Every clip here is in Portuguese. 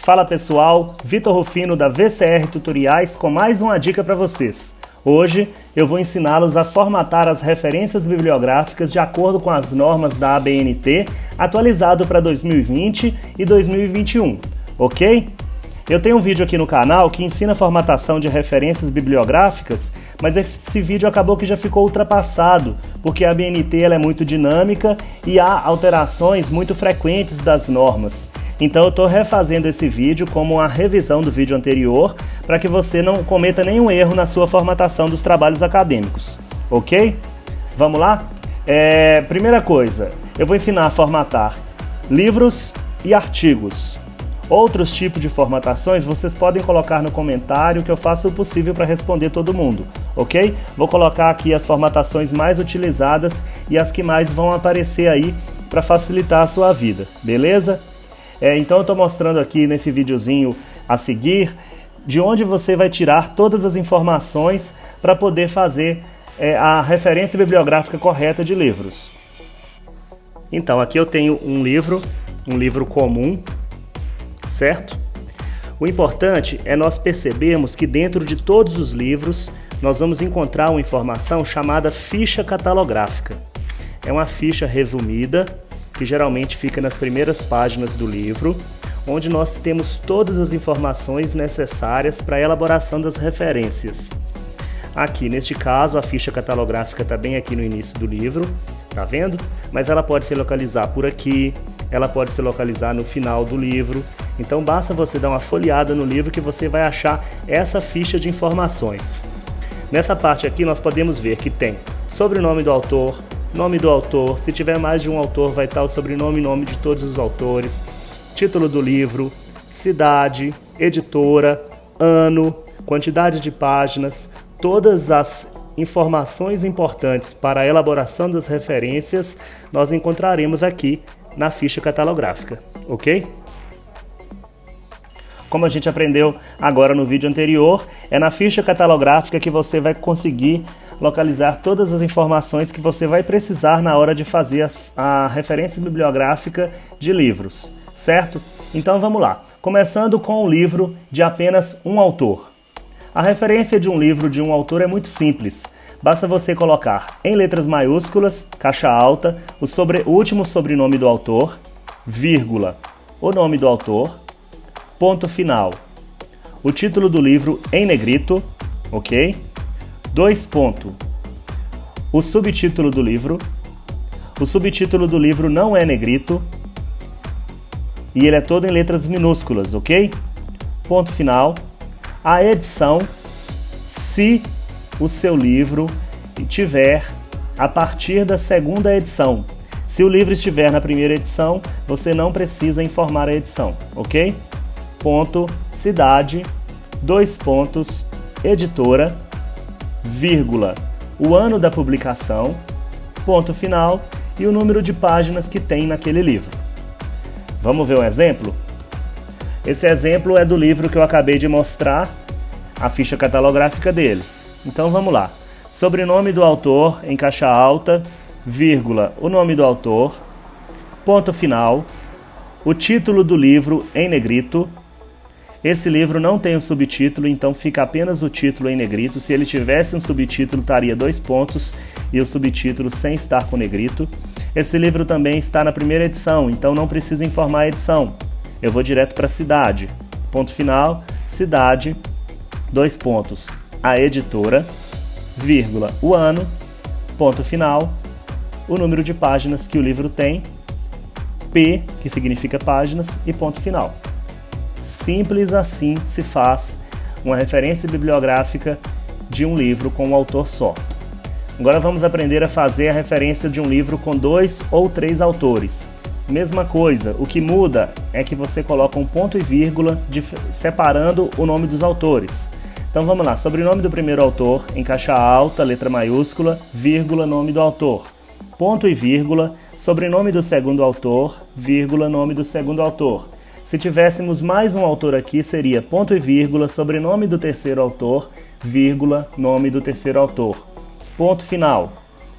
Fala pessoal, Vitor Rufino da VCR Tutoriais com mais uma dica para vocês. Hoje eu vou ensiná-los a formatar as referências bibliográficas de acordo com as normas da ABNT atualizado para 2020 e 2021, ok? Eu tenho um vídeo aqui no canal que ensina a formatação de referências bibliográficas, mas esse vídeo acabou que já ficou ultrapassado, porque a ABNT ela é muito dinâmica e há alterações muito frequentes das normas. Então eu estou refazendo esse vídeo como uma revisão do vídeo anterior, para que você não cometa nenhum erro na sua formatação dos trabalhos acadêmicos, ok? Vamos lá? Primeira coisa, eu vou ensinar a formatar livros e artigos. Outros tipos de formatações vocês podem colocar no comentário que eu faço o possível para responder todo mundo, ok? Vou colocar aqui as formatações mais utilizadas e as que mais vão aparecer aí para facilitar a sua vida, beleza? Então eu estou mostrando aqui nesse videozinho a seguir de onde você vai tirar todas as informações para poder fazer a referência bibliográfica correta de livros. Então aqui eu tenho um livro comum, certo? O importante é nós percebermos que dentro de todos os livros nós vamos encontrar uma informação chamada ficha catalográfica. É uma ficha resumida que geralmente fica nas primeiras páginas do livro, onde nós temos todas as informações necessárias para a elaboração das referências. Aqui, neste caso, a ficha catalográfica está bem aqui no início do livro, tá vendo? Mas ela pode se localizar por aqui, ela pode se localizar no final do livro. Então basta você dar uma folheada no livro que você vai achar essa ficha de informações. Nessa parte aqui nós podemos ver que tem sobrenome do autor, nome do autor, se tiver mais de um autor vai estar o sobrenome e nome de todos os autores, título do livro, cidade, editora, ano, quantidade de páginas, todas as informações importantes para a elaboração das referências nós encontraremos aqui na ficha catalográfica, ok? Como a gente aprendeu agora no vídeo anterior, é na ficha catalográfica que você vai conseguir localizar todas as informações que você vai precisar na hora de fazer a referência bibliográfica de livros, certo? Então vamos lá, começando com o livro de apenas um autor. A referência de um livro de um autor é muito simples, basta você colocar em letras maiúsculas, caixa alta, o último sobrenome do autor, vírgula, o nome do autor, ponto final, o título do livro em negrito, ok? 2 pontos, o subtítulo do livro. O subtítulo do livro não é negrito e ele é todo em letras minúsculas, ok? Ponto final. A edição, se o seu livro tiver a partir da segunda edição. Se o livro estiver na primeira edição, você não precisa informar a edição, ok? Ponto, cidade, 2 pontos, editora, vírgula, o ano da publicação, ponto final e o número de páginas que tem naquele livro. Vamos ver um exemplo? Esse exemplo é do livro que eu acabei de mostrar, a ficha catalográfica dele. Então vamos lá. Sobrenome do autor em caixa alta, vírgula, o nome do autor, ponto final, o título do livro em negrito. Esse livro não tem um subtítulo, então fica apenas o título em negrito. Se ele tivesse um subtítulo, estaria 2 pontos e o subtítulo sem estar com negrito. Esse livro também está na primeira edição, então não precisa informar a edição. Eu vou direto para cidade. Ponto final, cidade, 2 pontos, a editora, vírgula, o ano, ponto final, o número de páginas que o livro tem, P, que significa páginas, e ponto final. Simples assim se faz uma referência bibliográfica de um livro com um autor só. Agora vamos aprender a fazer a referência de um livro com 2 ou 3 autores. Mesma coisa, o que muda é que você coloca um ponto e vírgula separando o nome dos autores. Então vamos lá, sobrenome do primeiro autor em caixa alta, letra maiúscula, vírgula, nome do autor. Ponto e vírgula, sobrenome do segundo autor, vírgula, nome do segundo autor. Se tivéssemos mais um autor aqui, seria ponto e vírgula, sobrenome do terceiro autor, vírgula, nome do terceiro autor. Ponto final.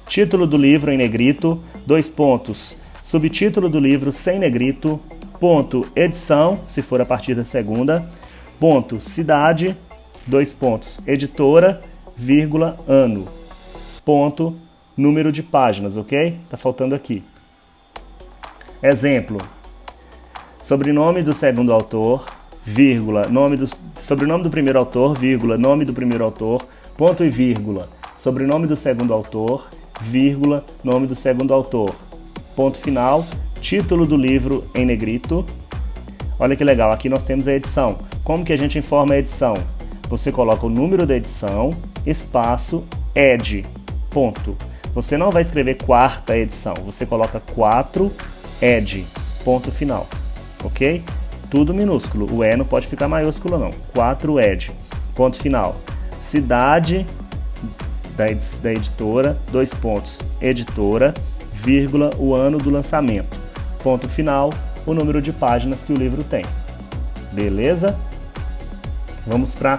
Título do livro em negrito, 2 pontos. Subtítulo do livro sem negrito, ponto edição, se for a partir da segunda, ponto cidade, dois pontos editora, vírgula, ano, ponto número de páginas, ok? Tá faltando aqui. Exemplo, sobrenome do segundo autor, vírgula, sobrenome do primeiro autor, vírgula, nome do primeiro autor, ponto e vírgula, sobrenome do segundo autor, vírgula, nome do segundo autor, ponto final, título do livro em negrito. Olha que legal, aqui nós temos a edição. Como que a gente informa a edição? Você coloca o número da edição, espaço, ed, ponto. Você não vai escrever quarta edição, você coloca 4, ed, ponto final, ok? Tudo minúsculo, o E não pode ficar maiúsculo não, 4, ed, ponto final. Cidade da editora, dois pontos, editora, vírgula, o ano do lançamento, ponto final, o número de páginas que o livro tem. Beleza? Vamos para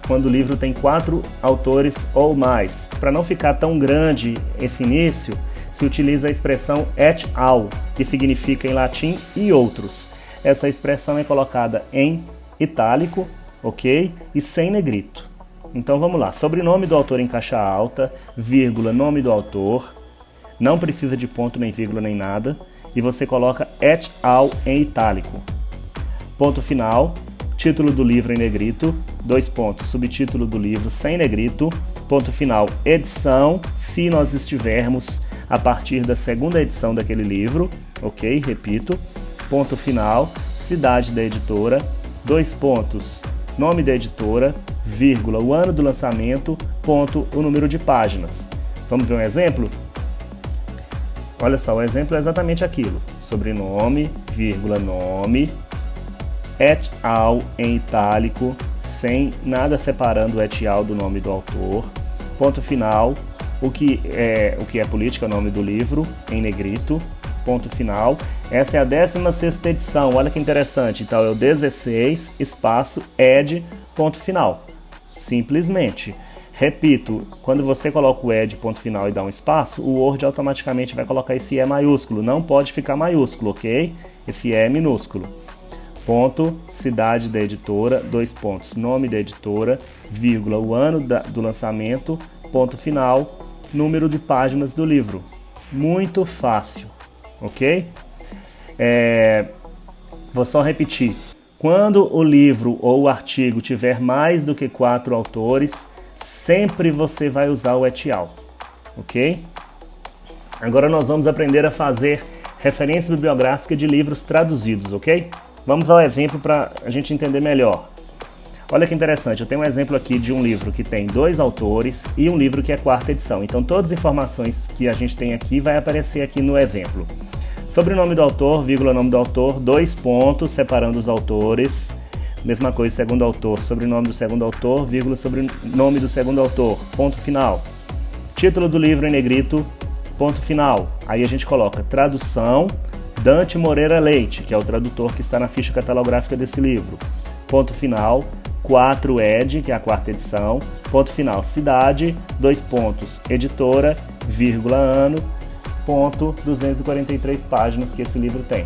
quando o livro tem 4 autores ou mais. Para não ficar tão grande esse início, se utiliza a expressão et al, que significa em latim e outros. Essa expressão é colocada em itálico, ok? E sem negrito. Então vamos lá, sobrenome do autor em caixa alta, vírgula, nome do autor, não precisa de ponto, nem vírgula, nem nada, e você coloca et al em itálico. Ponto final, título do livro em negrito, dois pontos, subtítulo do livro sem negrito, ponto final, edição, se nós estivermos a partir da segunda edição daquele livro, ok? Repito, ponto final, cidade da editora, dois pontos, nome da editora, vírgula, o ano do lançamento, ponto, o número de páginas. Vamos ver um exemplo? Olha só, o exemplo é exatamente aquilo. Sobrenome, vírgula, nome, et al em itálico, sem nada separando o et al do nome do autor, ponto final, o que é política, nome do livro, em negrito, ponto final. Essa é a 16ª edição, olha que interessante. Então é o 16, espaço, ed, ponto final. Simplesmente. Repito, quando você coloca o ed, ponto final e dá um espaço, o Word automaticamente vai colocar esse E maiúsculo. Não pode ficar maiúsculo, ok? Esse E é minúsculo. Ponto, cidade da editora, dois pontos, nome da editora, vírgula, o ano do lançamento, ponto final, número de páginas do livro. Muito fácil, ok? Vou só repetir. Quando o livro ou o artigo tiver mais do que 4 autores, sempre você vai usar o et al, ok? Agora nós vamos aprender a fazer referência bibliográfica de livros traduzidos, ok? Vamos ao exemplo para a gente entender melhor. Olha que interessante, eu tenho um exemplo aqui de um livro que tem 2 autores e um livro que é 4ª edição. Então todas as informações que a gente tem aqui vai aparecer aqui no exemplo. Sobrenome do autor, vírgula, nome do autor, 2 pontos separando os autores. Mesma coisa, segundo autor, sobrenome do segundo autor, vírgula, sobrenome do segundo autor, ponto final. Título do livro em negrito, ponto final. Aí a gente coloca tradução, Dante Moreira Leite, que é o tradutor que está na ficha catalográfica desse livro. Ponto final, 4 ed, que é a 4ª edição. Ponto final, cidade, 2 pontos, editora, vírgula, ano, ponto, 243 páginas que esse livro tem.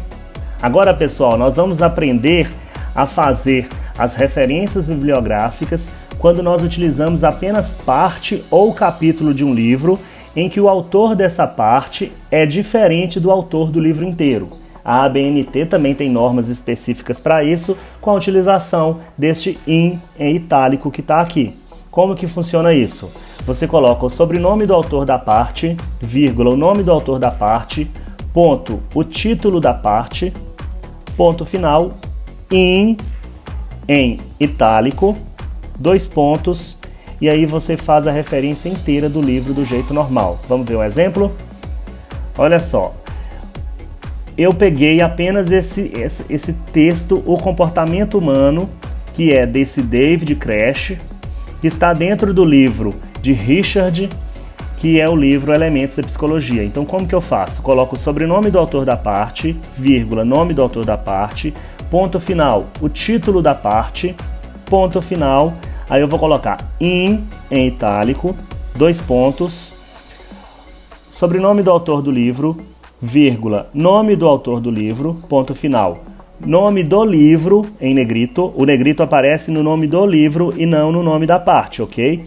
Agora, pessoal, nós vamos aprender a fazer as referências bibliográficas quando nós utilizamos apenas parte ou capítulo de um livro em que o autor dessa parte é diferente do autor do livro inteiro. A ABNT também tem normas específicas para isso, com a utilização deste in em itálico que está aqui. Como que funciona isso? Você coloca o sobrenome do autor da parte, vírgula, o nome do autor da parte, ponto, o título da parte, ponto final, in em itálico, 2 pontos, e aí você faz a referência inteira do livro do jeito normal. Vamos ver um exemplo? Olha só, eu peguei apenas esse texto, O Comportamento Humano, que é desse David Crash, que está dentro do livro de Richard, que é o livro Elementos da Psicologia. Então como que eu faço? Coloco o sobrenome do autor da parte, vírgula, nome do autor da parte, ponto final, o título da parte, ponto final, aí eu vou colocar in em itálico, 2 pontos, sobrenome do autor do livro, vírgula, nome do autor do livro, ponto final, Nome do livro em negrito. O negrito aparece no nome do livro e não no nome da parte, ok?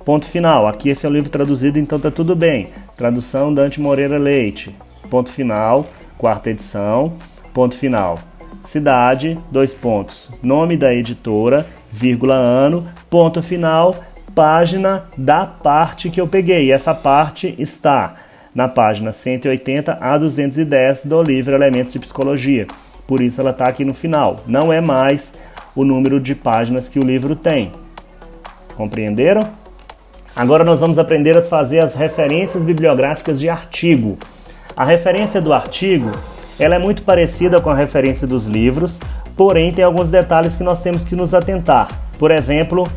Ponto final. Aqui esse é o livro traduzido, então tá tudo bem. Tradução Dante Moreira Leite. Ponto final. Quarta edição. Ponto final. Cidade, 2 pontos. Nome da editora, vírgula, ano, ponto final, página da parte que eu peguei. Essa parte está na página 180 a 210 do livro Elementos de Psicologia. Por isso ela está aqui no final. Não é mais o número de páginas que o livro tem. Compreenderam? Agora nós vamos aprender a fazer as referências bibliográficas de artigo. A referência do artigo, ela é muito parecida com a referência dos livros, porém tem alguns detalhes que nós temos que nos atentar. Por exemplo,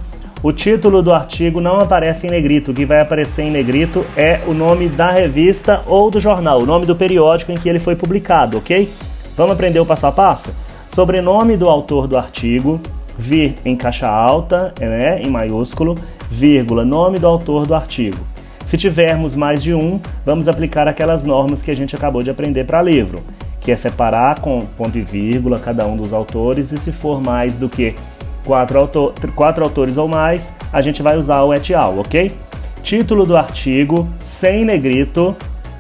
o título do artigo não aparece em negrito. O que vai aparecer em negrito é o nome da revista ou do jornal, o nome do periódico em que ele foi publicado, ok? Vamos aprender o passo a passo? Sobrenome do autor do artigo, vir em caixa alta, em maiúsculo, vírgula, nome do autor do artigo. Se tivermos mais de um, vamos aplicar aquelas normas que a gente acabou de aprender para livro, que é separar com ponto e vírgula cada um dos autores, e se for mais do que quatro autores ou mais, a gente vai usar o et al, ok? Título do artigo, sem negrito,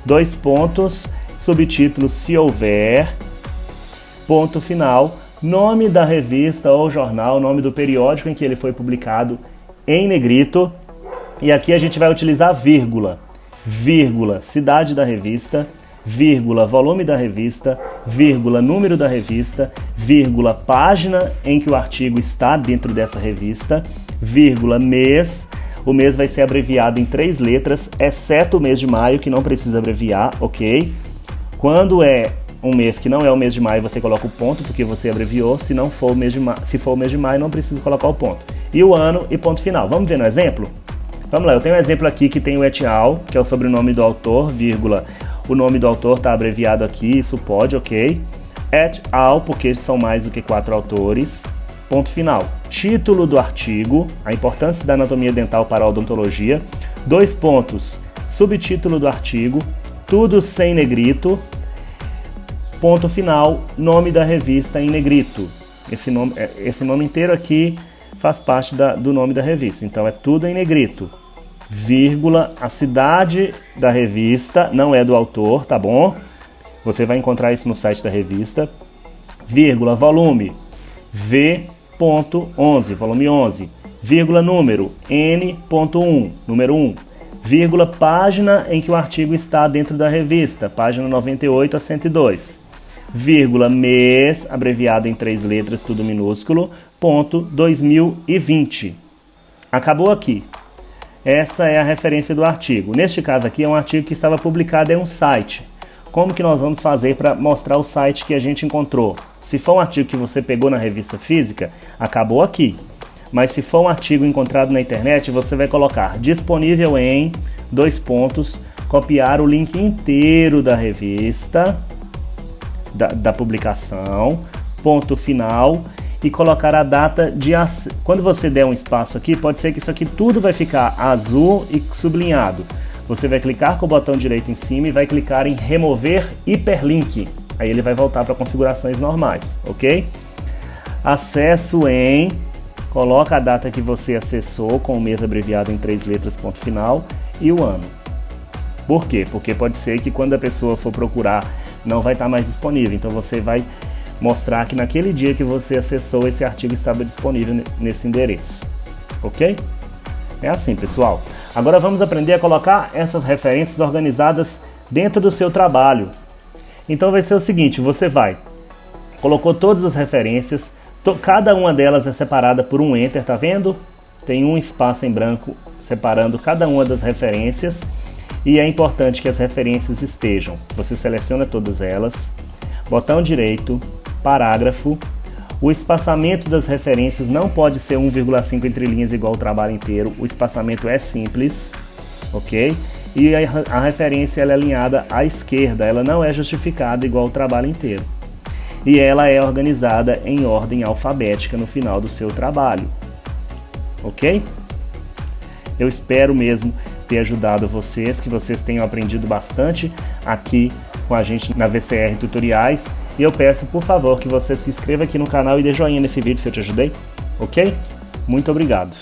2 pontos, subtítulo se houver, ponto final, nome da revista ou jornal, nome do periódico em que ele foi publicado em negrito, e aqui a gente vai utilizar vírgula, cidade da revista, vírgula, volume da revista, vírgula, número da revista, vírgula, página em que o artigo está dentro dessa revista, vírgula, mês. O mês vai ser abreviado em 3 letras, exceto o mês de maio, que não precisa abreviar, ok? Quando é um mês que não é o mês de maio, você coloca o ponto, porque você abreviou. Se não for o mês de maio, se for o mês de maio, não precisa colocar o ponto. E o ano e ponto final. Vamos ver no exemplo? Vamos lá, eu tenho um exemplo aqui que tem o et al, que é o sobrenome do autor, vírgula, o nome do autor está abreviado aqui, isso pode, ok? Et al, porque são mais do que 4 autores, ponto final. Título do artigo, a importância da anatomia dental para a odontologia, 2 pontos. Subtítulo do artigo, tudo sem negrito, ponto final, nome da revista em negrito. Esse nome inteiro aqui faz parte do nome da revista, então é tudo em negrito. Vírgula, a cidade da revista, não é do autor, tá bom? Você vai encontrar isso no site da revista. Vírgula, volume, V.11, volume 11. Vírgula, número, N.1, número 1. Vírgula, página em que o artigo está dentro da revista, página 98 a 102. Vírgula, mês, abreviado em 3 letras, tudo minúsculo, ponto, 2020. Acabou aqui. Essa é a referência do artigo. Neste caso aqui é um artigo que estava publicado em um site. Como que nós vamos fazer para mostrar o site que a gente encontrou? Se for um artigo que você pegou na revista física, acabou aqui. Mas se for um artigo encontrado na internet, você vai colocar disponível em, 2 pontos, copiar o link inteiro da revista, da publicação, ponto final, e colocar a data de acesso. Quando você der um espaço aqui, pode ser que isso aqui tudo vai ficar azul e sublinhado. Você vai clicar com o botão direito em cima e vai clicar em remover hiperlink. Aí ele vai voltar para configurações normais, ok? Acesso em, coloca a data que você acessou com o mês abreviado em 3 letras, ponto final, e o ano. Por quê? Porque pode ser que quando a pessoa for procurar não vai estar mais disponível, então você vai mostrar que naquele dia que você acessou esse artigo estava disponível nesse endereço, ok? É assim, pessoal. Agora vamos aprender a colocar essas referências organizadas dentro do seu trabalho. Então vai ser o seguinte, você colocou todas as referências, cada uma delas é separada por um enter, tá vendo? Tem um espaço em branco separando cada uma das referências, e é importante que as referências estejam. Você seleciona todas elas, botão direito, parágrafo. O espaçamento das referências não pode ser 1,5 entre linhas igual o trabalho inteiro. O espaçamento é simples, ok? E a referência ela é alinhada à esquerda, ela não é justificada igual o trabalho inteiro. E ela é organizada em ordem alfabética no final do seu trabalho, ok? Eu espero mesmo ter ajudado vocês, que vocês tenham aprendido bastante aqui com a gente na VCR Tutoriais. E eu peço, por favor, que você se inscreva aqui no canal e dê joinha nesse vídeo se eu te ajudei, ok? Muito obrigado!